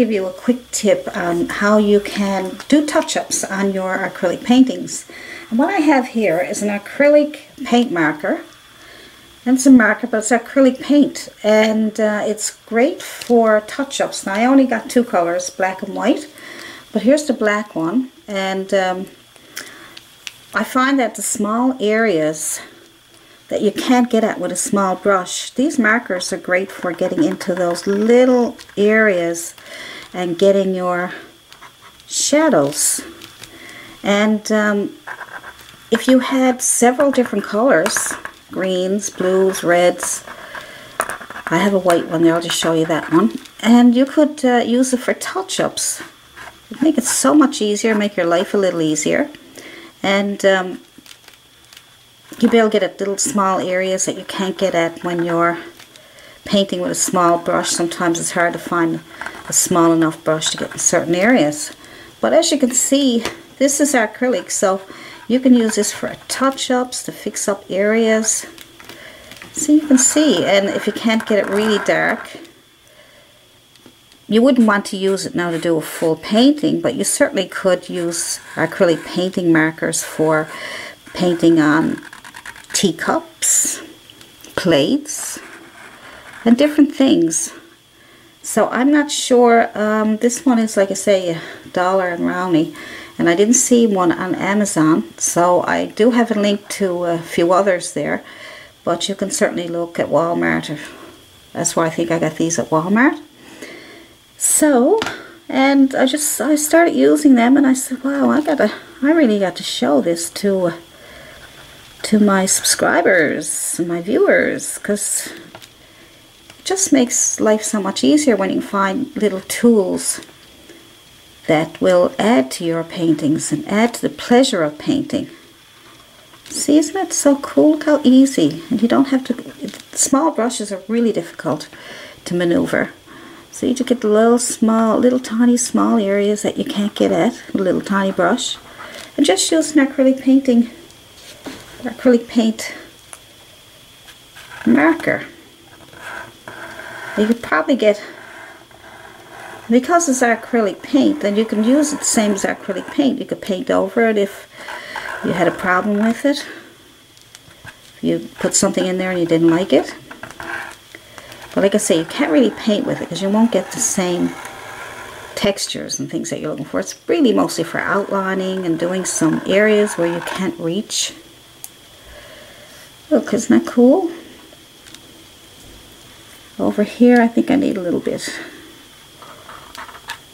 give you a quick tip on how you can do touch-ups on your acrylic paintings. And what I have here is an acrylic paint marker. And it's a marker, but it's acrylic paint. And it's great for touch-ups. Now I only got two colors, black and white. But here's the black one. And I find that the small areas that you can't get at with a small brush, these markers are great for getting into those little areas and getting your shadows. And if you had several different colors, greens, blues, reds, I have a white one there, I'll just show you that one, and you could use it for touch-ups. It'd make it so much easier, make your life a little easier. And you'll be able to get at little small areas that you can't get at when you're painting with a small brush. Sometimes it's hard to find a small enough brush to get in certain areas. But as you can see, this is acrylic, so you can use this for touch-ups, to fix up areas. So you can see, and if you can't get it really dark, you wouldn't want to use it now to do a full painting, but you certainly could use acrylic painting markers for painting on teacups, plates, and different things. So I'm not sure, this one is, like I say, $1 and roundy, and I didn't see one on Amazon, so I do have a link to a few others there, but you can certainly look at Walmart. That's why I think I got these at Walmart. So, and I started using them, and I said, wow, I really got to show this to my subscribers and my viewers, because it just makes life so much easier when you can find little tools that will add to your paintings and add to the pleasure of painting. See, isn't that so cool? Look how easy. And you don't have to, small brushes are really difficult to maneuver. So you just get the little tiny small areas that you can't get at with a little tiny brush. And just use an acrylic paint marker. You could probably get, because it's acrylic paint, then you can use it the same as acrylic paint. You could paint over it if you had a problem with it. If you put something in there and you didn't like it. But like I say, you can't really paint with it because you won't get the same textures and things that you're looking for. It's really mostly for outlining and doing some areas where you can't reach. Look, isn't that cool? Over here, I think I need a little bit.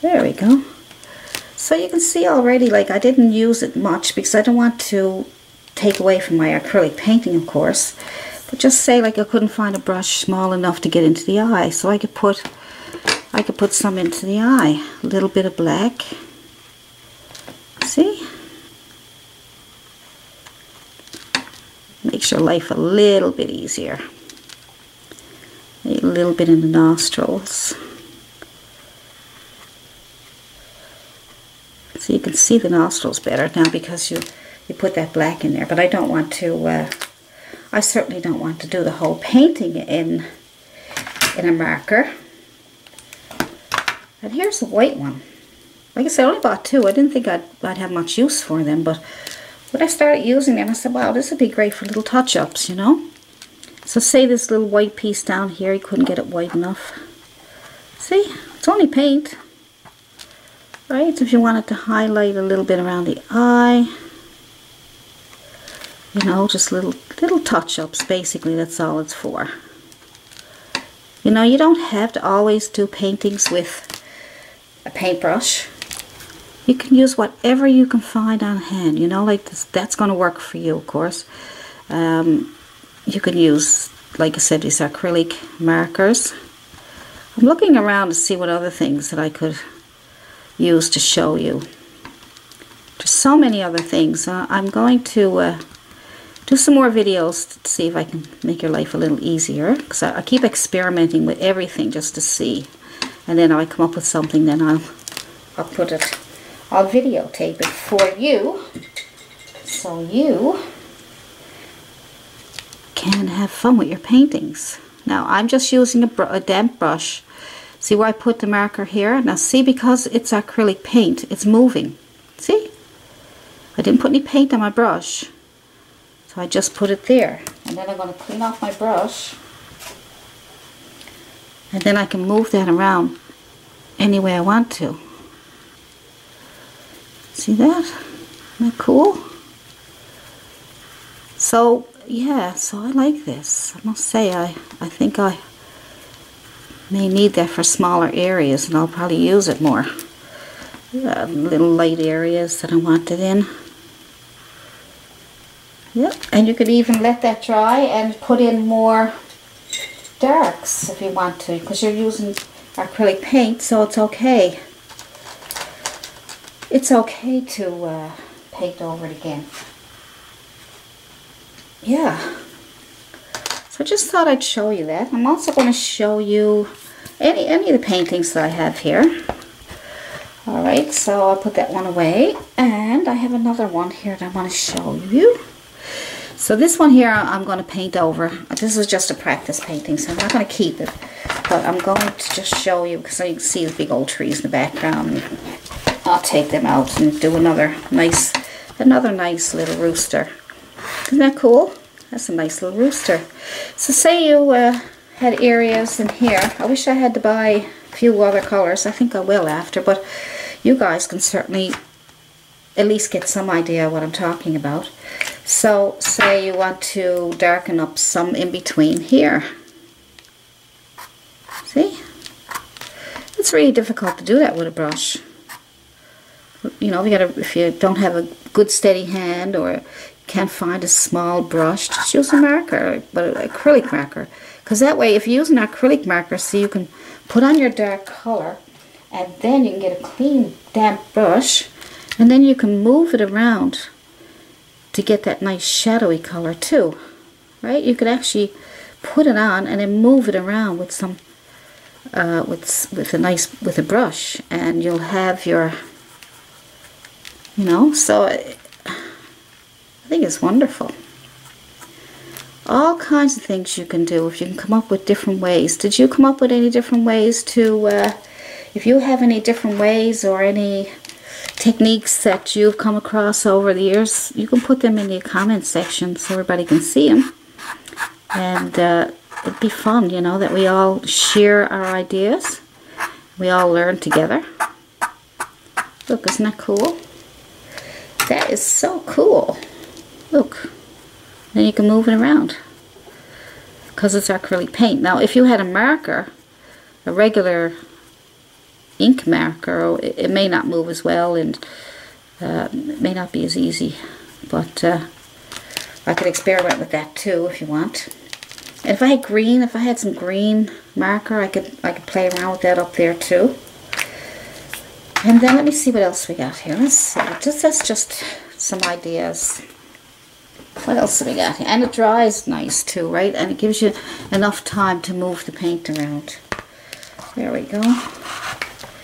There we go. So you can see already, like, I didn't use it much because I don't want to take away from my acrylic painting, of course. But just say, like, I couldn't find a brush small enough to get into the eye, so I could put some into the eye. A little bit of black. See? Makes your life a little bit easier. A little bit in the nostrils. So you can see the nostrils better now because you put that black in there. But I don't want to, I certainly don't want to do the whole painting in a marker. And here's a white one. Like I said, I only bought two. I didn't think I'd have much use for them, but when I started using them, I said, wow, this would be great for little touch-ups, you know? So say this little white piece down here, you couldn't get it white enough. See? It's only paint. Right? So if you wanted to highlight a little bit around the eye, you know, just little touch-ups, basically, that's all it's for. You know, you don't have to always do paintings with a paintbrush. You can use whatever you can find on hand, you know, like this, that's going to work for you, of course. You can use, like I said, these acrylic markers. I'm looking around to see what other things that I could use to show you. There's so many other things. I'm going to do some more videos to see if I can make your life a little easier, because I keep experimenting with everything just to see, and then I come up with something, then I'll put it, I'll videotape it for you so you can have fun with your paintings. Now I'm just using a damp brush See where I put the marker here? Now see, because it's acrylic paint, it's moving. See? I didn't put any paint on my brush. So I just put it there. And then I'm going to clean off my brush. And then I can move that around any way I want to. See that? Isn't that cool? So, yeah, so I like this. I must say, I think I may need that for smaller areas, and I'll probably use it more. Little light areas that I want it in. Yep, and you could even let that dry and put in more darks if you want to, because you're using acrylic paint, so it's okay. It's okay to paint over it again. Yeah. So I just thought I'd show you that. I'm also going to show you any of the paintings that I have here. Alright, so I'll put that one away. And I have another one here that I want to show you. So this one here I'm going to paint over. This is just a practice painting, so I'm not going to keep it. But I'm going to just show you, because you can see the big old trees in the background. I'll take them out and do another nice little rooster. Isn't that cool? That's a nice little rooster. So say you had areas in here. I wish I had to buy a few other colors. I think I will after, but you guys can certainly at least get some idea of what I'm talking about. So say you want to darken up some in between here. See? It's really difficult to do that with a brush. You know, if you don't have a good steady hand or can't find a small brush, just use a marker, but an acrylic marker. Because that way, if you use an acrylic marker, so you can put on your dark color, and then you can get a clean, damp brush, and then you can move it around to get that nice shadowy color too, right? You could actually put it on and then move it around with some, with a brush, and you'll have your, you know. So I think it's wonderful. All kinds of things you can do if you can come up with different ways. Did you come up with any different ways to, if you have any different ways or any techniques that you've come across over the years, you can put them in the comment section so everybody can see them. And it'd be fun, you know, that we all share our ideas. We all learn together. Look, isn't that cool? That is so cool. Look. Then you can move it around because it's acrylic paint. Now if you had a marker, a regular ink marker, it may not move as well, and it may not be as easy, but I could experiment with that too if you want. And if I had green, if I had some green marker, I could play around with that up there too. And then let me see what else we got here. Let's see. That's just some ideas. What else have we got here? And it dries nice too, right? And it gives you enough time to move the paint around. There we go.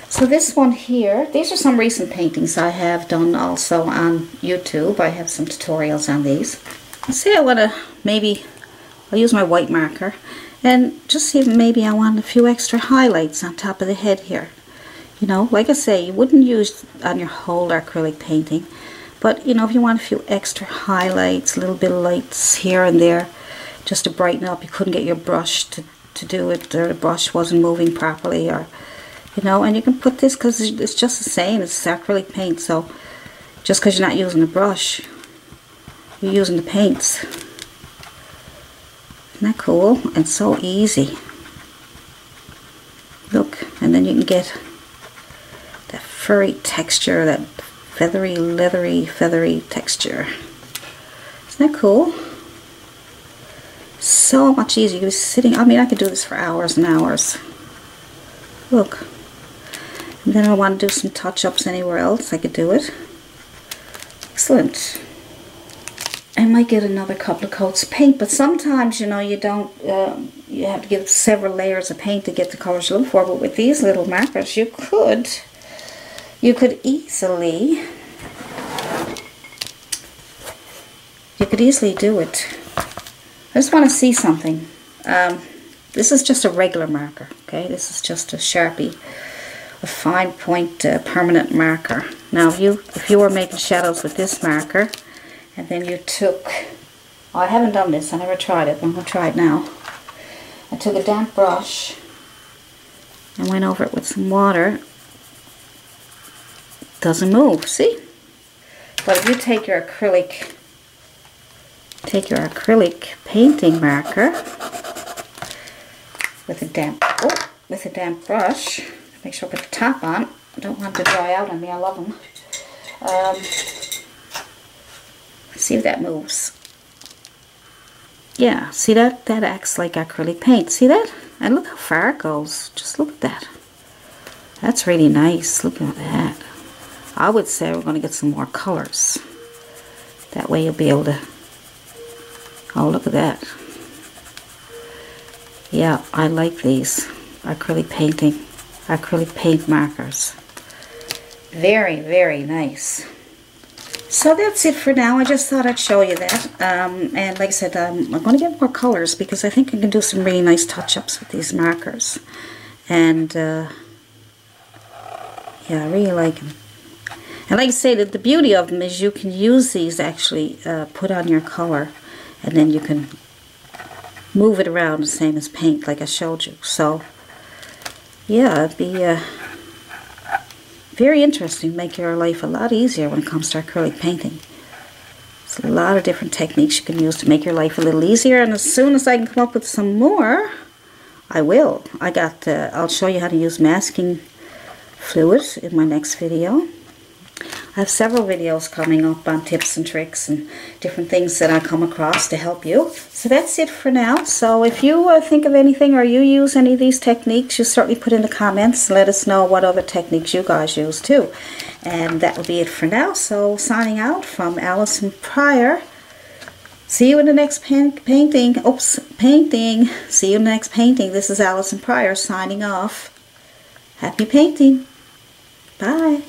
So this one here, these are some recent paintings I have done also on YouTube. I have some tutorials on these. Let's see, I want to I'll use my white marker and just see if maybe I want a few extra highlights on top of the head here. You know, like I say, you wouldn't use on your whole acrylic painting. But, you know, if you want a few extra highlights, a little bit of lights here and there, just to brighten up, you couldn't get your brush to do it, or the brush wasn't moving properly, or, you know, and you can put this, because it's just the same, it's acrylic paint, so just because you're not using a brush, you're using the paints. Isn't that cool? And so easy. Look, and then you can get that furry texture, that feathery, leathery, feathery texture. Isn't that cool? So much easier. You're sitting, I mean, I could do this for hours and hours. Look. And then I want to do some touch-ups anywhere else, I could do it. Excellent. I might get another couple of coats of paint, but sometimes, you know, you don't, you have to give several layers of paint to get the colors you look for, but with these little markers, you could easily do it. I just want to see something. This is just a regular marker, okay? This is just a Sharpie, a fine point permanent marker. Now, if you were making shadows with this marker, and then you took, oh, I haven't done this, I never tried it, I'm going to try it now. I took a damp brush and went over it with some water. Doesn't move, see? But if you take your acrylic painting marker with a damp brush, make sure I put the top on. I don't want it to dry out on me, I love them. See if that moves. Yeah, see that? That acts like acrylic paint. See that? And look how far it goes. Just look at that. That's really nice. Look at that. I would say we're going to get some more colors. That way you'll be able to... Oh, look at that. Yeah, I like these acrylic paint markers. Very, very nice. So that's it for now. I just thought I'd show you that. And like I said, I'm going to get more colors because I think I can do some really nice touch-ups with these markers. And yeah, I really like them. And like I say, the beauty of them is you can use these actually, put on your color, and then you can move it around the same as paint like I showed you. So yeah, it'd be very interesting, make your life a lot easier when it comes to acrylic painting. There's a lot of different techniques you can use to make your life a little easier, and as soon as I can come up with some more, I will. I'll show you how to use masking fluid in my next video. I have several videos coming up on tips and tricks and different things that I come across to help you. So that's it for now. So if you think of anything or you use any of these techniques, you certainly put in the comments. Let us know what other techniques you guys use too. And that will be it for now. So signing out from Allison Prior. See you in the next painting. Oops, painting. See you in the next painting. This is Allison Prior signing off. Happy painting. Bye.